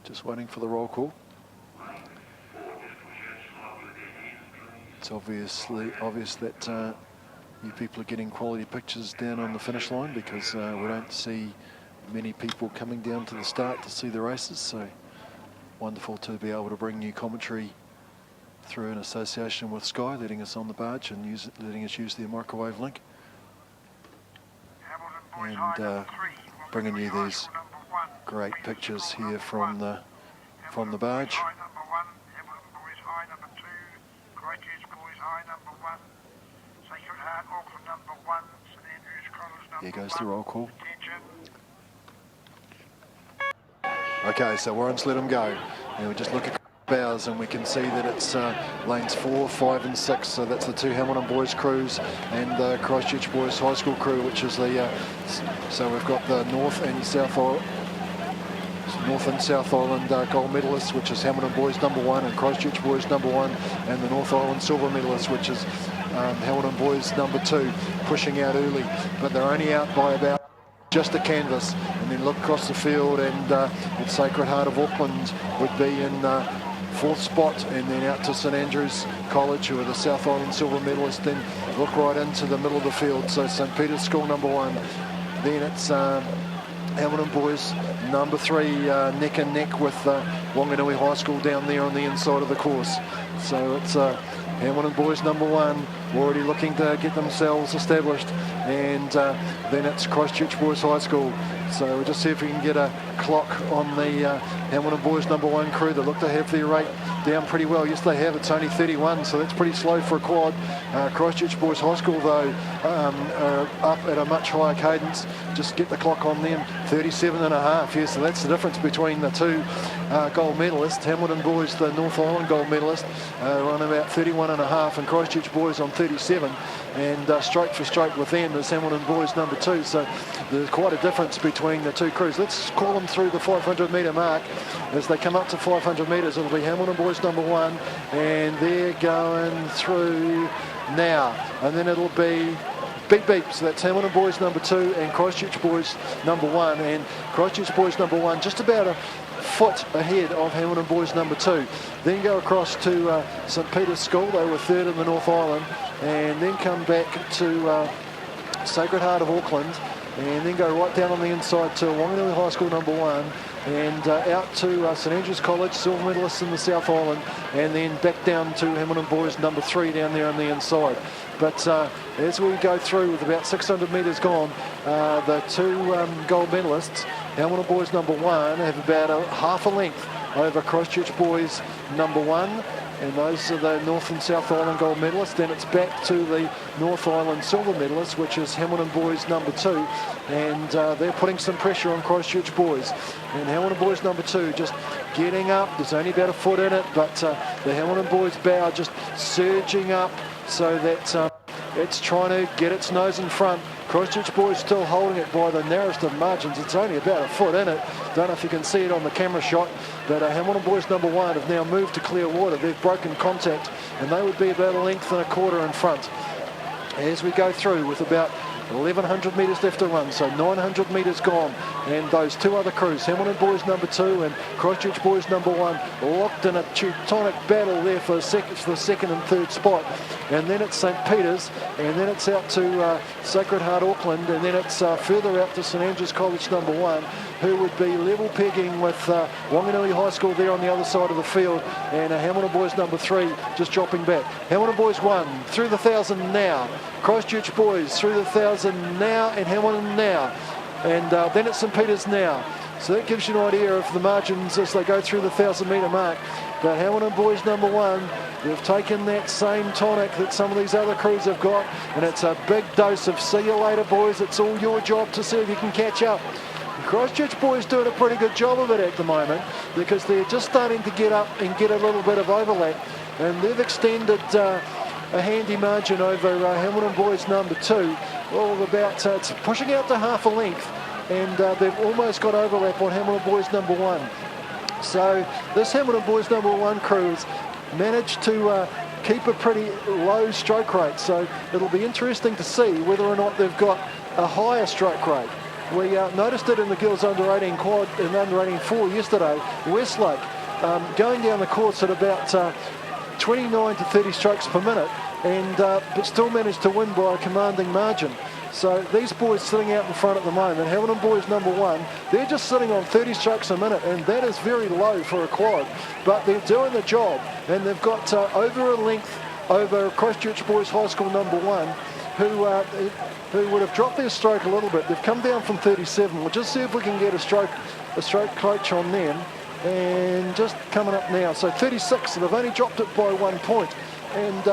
Just waiting for the roll call. It's obvious that you people are getting quality pictures down on the finish line, because we don't see many people coming down to the start to see the races. So wonderful to be able to bring you commentary through an association with Sky, letting us on the barge and letting us use their microwave link, and bringing you these great pictures here from the barge. Here goes the roll call. Okay, so Warren's let him go, and we just look at bows and we can see that it's lanes 4, 5 and 6, so that's the two Hamilton Boys crews and the Christchurch Boys High School crew, which is the so we've got the North and South Island gold medalists, which is Hamilton Boys #1 and Christchurch Boys #1, and the North Island silver medalists, which is Hamilton Boys #2, pushing out early, but they're only out by about just a canvas. And then look across the field, and it's Sacred Heart of Auckland would be in 4th spot, and then out to St Andrews College, who are the South Island silver medalists. Then look right into the middle of the field, so St Peter's School #1, then it's Hamilton Boys #3, neck and neck with Wanganui High School down there on the inside of the course. So it's Hamilton Boys #1 already looking to get themselves established, and then it's Christchurch Boys High School. So we'll just see if we can get a clock on the Hamilton Boys #1 crew. They look to have their rate down pretty well. Yes, they have. It's only 31, so that's pretty slow for a quad. Christchurch Boys High School, though, are up at a much higher cadence. Just get the clock on them, 37.5. Yes, so that's the difference between the two gold medalists. Hamilton Boys, the North Island gold medalist, are on about 31.5, and Christchurch Boys on 37. And straight for straight with them is Hamilton Boys #2. So there's quite a difference between the two crews. Let's call them through the 500 metre mark. As they come up to 500 metres, it'll be Hamilton Boys #1, and they're going through now. And then it'll be beep beep, so that's Hamilton Boys #2 and Christchurch Boys #1, and Christchurch Boys #1 just about a foot ahead of Hamilton Boys #2. Then go across to St Peter's School. They were 3rd in the North Island, and then come back to Sacred Heart of Auckland, and then go right down on the inside to Wanganui High School #1, and out to St Andrews College, silver medalists in the South Island, and then back down to Hamilton Boys #3 down there on the inside. But as we go through with about 600 metres gone, the two gold medalists, Hamilton Boys #1, have about half a length over Christchurch Boys #1, and those are the North and South Island gold medalists. Then it's back to the North Island silver medalists, which is Hamilton Boys #2, and they're putting some pressure on Christchurch Boys. And Hamilton Boys #2 just getting up. There's only about a foot in it, but the Hamilton Boys bow just surging up, so that it's trying to get its nose in front. Christchurch Boys still holding it by the narrowest of margins. It's only about a foot in it. Don't know if you can see it on the camera shot, but Hamilton Boys #1 have now moved to clear water. They've broken contact, and they would be about a length and a quarter in front. As we go through with about 1,100 metres left to run, so 900 metres gone, and those two other crews, Hamilton Boys #2 and Christchurch Boys #1, locked in a Teutonic battle there for the second and third spot. And then it's St Peter's, and then it's out to Sacred Heart Auckland, and then it's further out to St Andrews College #1, who would be level pegging with Wanganui High School there on the other side of the field, and Hamilton Boys #3 just dropping back. Hamilton Boys 1 through the 1,000 now, Christchurch Boys through the 1,000 now, and Hamilton now, and then it's St Peter's now. So that gives you an idea of the margins as they go through the 1,000 metre mark. But Hamilton Boys #1, they've taken that same tonic that some of these other crews have got, and it's a big dose of see you later, boys. It's all your job to see if you can catch up. Christchurch Boys doing a pretty good job of it at the moment, because they're just starting to get up and get a little bit of overlap, and they've extended a handy margin over Hamilton Boys #2, all about it's pushing out to half a length, and they've almost got overlap on Hamilton Boys #1. So this Hamilton Boys #1 crew has managed to keep a pretty low stroke rate, so it'll be interesting to see whether or not they've got a higher stroke rate. We noticed it in the girls under 18 quad and under 18 4 yesterday. Westlake going down the course at about 29 to 30 strokes per minute, and but still managed to win by a commanding margin. So these boys sitting out in front at the moment, Hamilton boys number 1, they're just sitting on 30 strokes a minute, and that is very low for a quad, but they're doing the job, and they've got over a length over Christchurch Boys High School number 1, who would have dropped their stroke a little bit. They've come down from 37. We'll just see if we can get a stroke coach on them, and just coming up now. So 36, and they've only dropped it by 1 point, and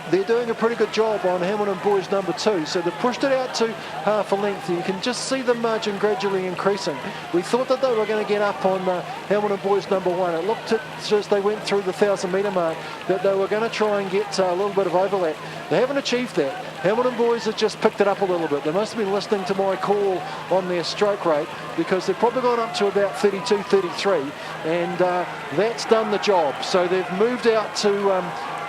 they're doing a pretty good job on Hamilton boys number 2. So they've pushed it out to half a length. You can just see the margin gradually increasing. We thought that they were going to get up on Hamilton boys number 1. It looked as they went through the 1,000-metre mark that they were going to try and get a little bit of overlap. They haven't achieved that. Hamilton boys have just picked it up a little bit. They must have been listening to my call on their stroke rate, because they've probably gone up to about 32, 33, and that's done the job. So they've moved out to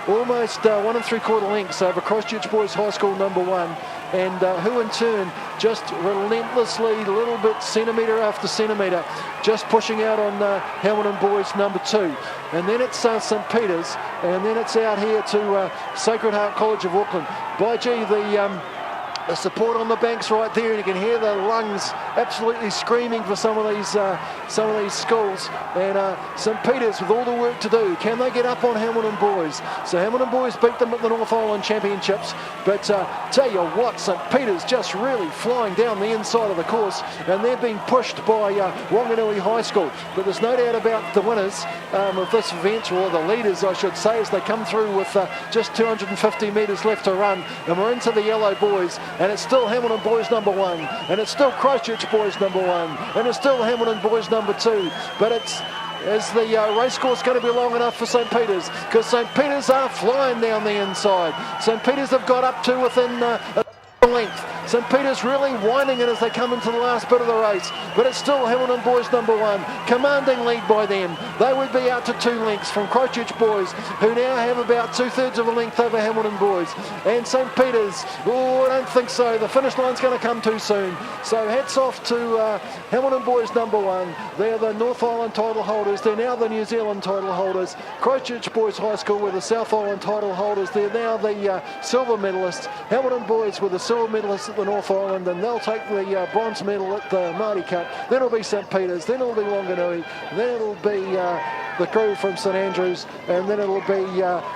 almost 1 3/4 lengths over Christchurch Boys High School number 1, and who in turn just relentlessly, little bit, centimetre after centimetre, just pushing out on Hamilton Boys number 2. And then it's St Peter's, and then it's out here to Sacred Heart College of Auckland. By gee, the support on the banks right there, and you can hear the lungs absolutely screaming for some of these schools. And St Peter's with all the work to do. Can they get up on Hamilton boys? So Hamilton boys beat them at the North Island Championships, but tell you what, St Peter's just really flying down the inside of the course, and they're being pushed by Wanganui High School. But there's no doubt about the winners of this event, or the leaders I should say, as they come through with just 250 metres left to run, and we're into the yellow boys. And it's still Hamilton boys number 1, and it's still Christchurch boys number 1, and it's still Hamilton boys number 2. But is the race course going to be long enough for St Peter's? Because St Peter's are flying down the inside. St Peter's have got up to within a length. St Peter's really winding it as they come into the last bit of the race, but it's still Hamilton boys number 1, commanding lead by them. They would be out to 2 lengths from Christchurch boys, who now have about 2/3 of a length over Hamilton boys. And St Peter's, oh, I don't think so. The finish line's going to come too soon. So hats off to Hamilton boys number 1. They're the North Island title holders. They're now the New Zealand title holders. Christchurch Boys High School were the South Island title holders. They're now the silver medalists. Hamilton boys were the silver medalists at the North Island, and they'll take the bronze medal at the Maadi Cup. Then it'll be St Peter's, then it'll be Wanganui, then it'll be the crew from St Andrews, and then it'll be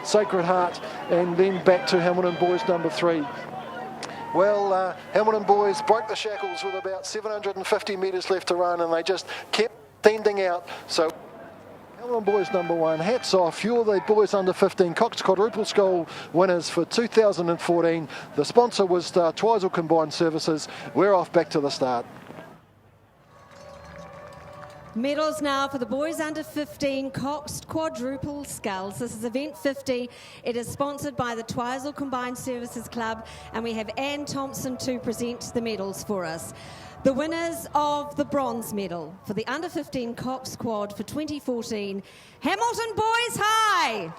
Sacred Heart, and then back to Hamilton boys number 3. Well, Hamilton boys broke the shackles with about 750 metres left to run, and they just kept standing out. So Hamilton boys number 1, hats off. You're the boys under 15 Coxed quadruple skull winners for 2014. The sponsor was Twizel Combined Services. We're off back to the start. Medals now for the boys under 15 Coxed quadruple sculls. This is event 50. It is sponsored by the Twizel Combined Services Club, and we have Anne Thompson to present the medals for us. The winners of the bronze medal for the under 15 Coxed quad for 2014, Hamilton Boys High.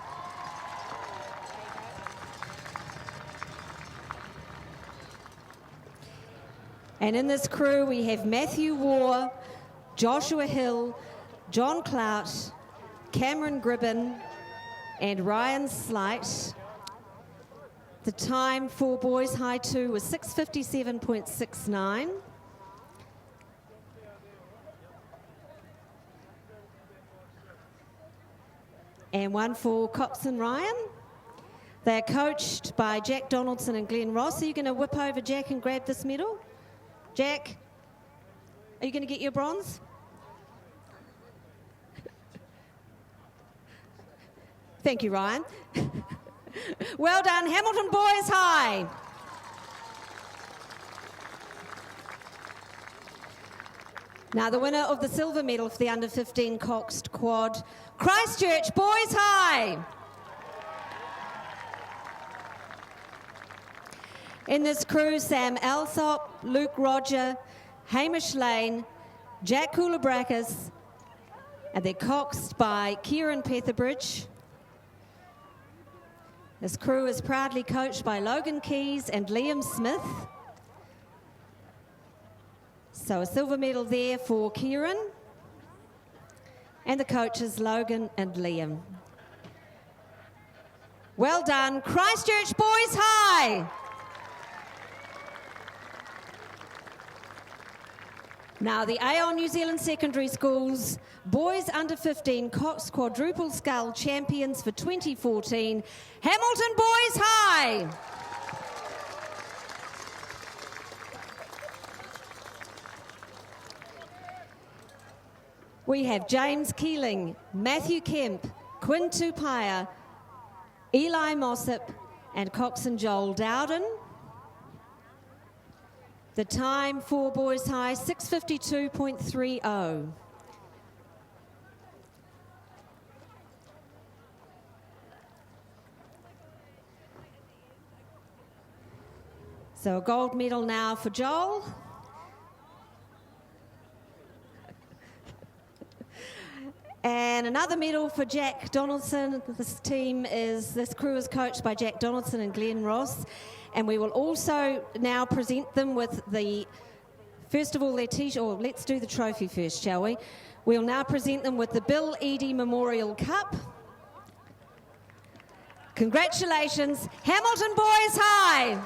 And in this crew we have Matthew Waugh, Joshua Hill, John Clout, Cameron Gribben and Ryan Slight. The time for Boys High 2 was 6:57.69. And one for Cox and Ryan. They're coached by Jack Donaldson and Glenn Ross. Are you going to whip over Jack and grab this medal? Jack, are you going to get your bronze? Thank you, Ryan. Well done, Hamilton Boys High. Now the winner of the silver medal for the under 15 Coxed quad, Christchurch Boys High. In this crew, Sam Alsop, Luke Roger, Hamish Lane, Jack Koulabrakis, and they're coxed by Kieran Petherbridge. This crew is proudly coached by Logan Keys and Liam Smith. So a silver medal there for Kieran. And the coaches, Logan and Liam. Well done, Christchurch Boys High. Now the Aon New Zealand Secondary Schools Boys Under 15 Coxed Quadruple Scull Champions for 2014, Hamilton Boys High. We have James Keeling, Matthew Kemp, Quinn Tupaia, Eli Mossip and Coxon Joel Dowden. The time for Boys High, 6:52.30. So a gold medal now for Joel. And another medal for Jack Donaldson. This crew is coached by Jack Donaldson and Glenn Ross. And we will also now present them with first of all, their t-shirt, or let's do the trophy first, shall we? We'll now present them with the Bill Eadie Memorial Cup. Congratulations, Hamilton Boys High.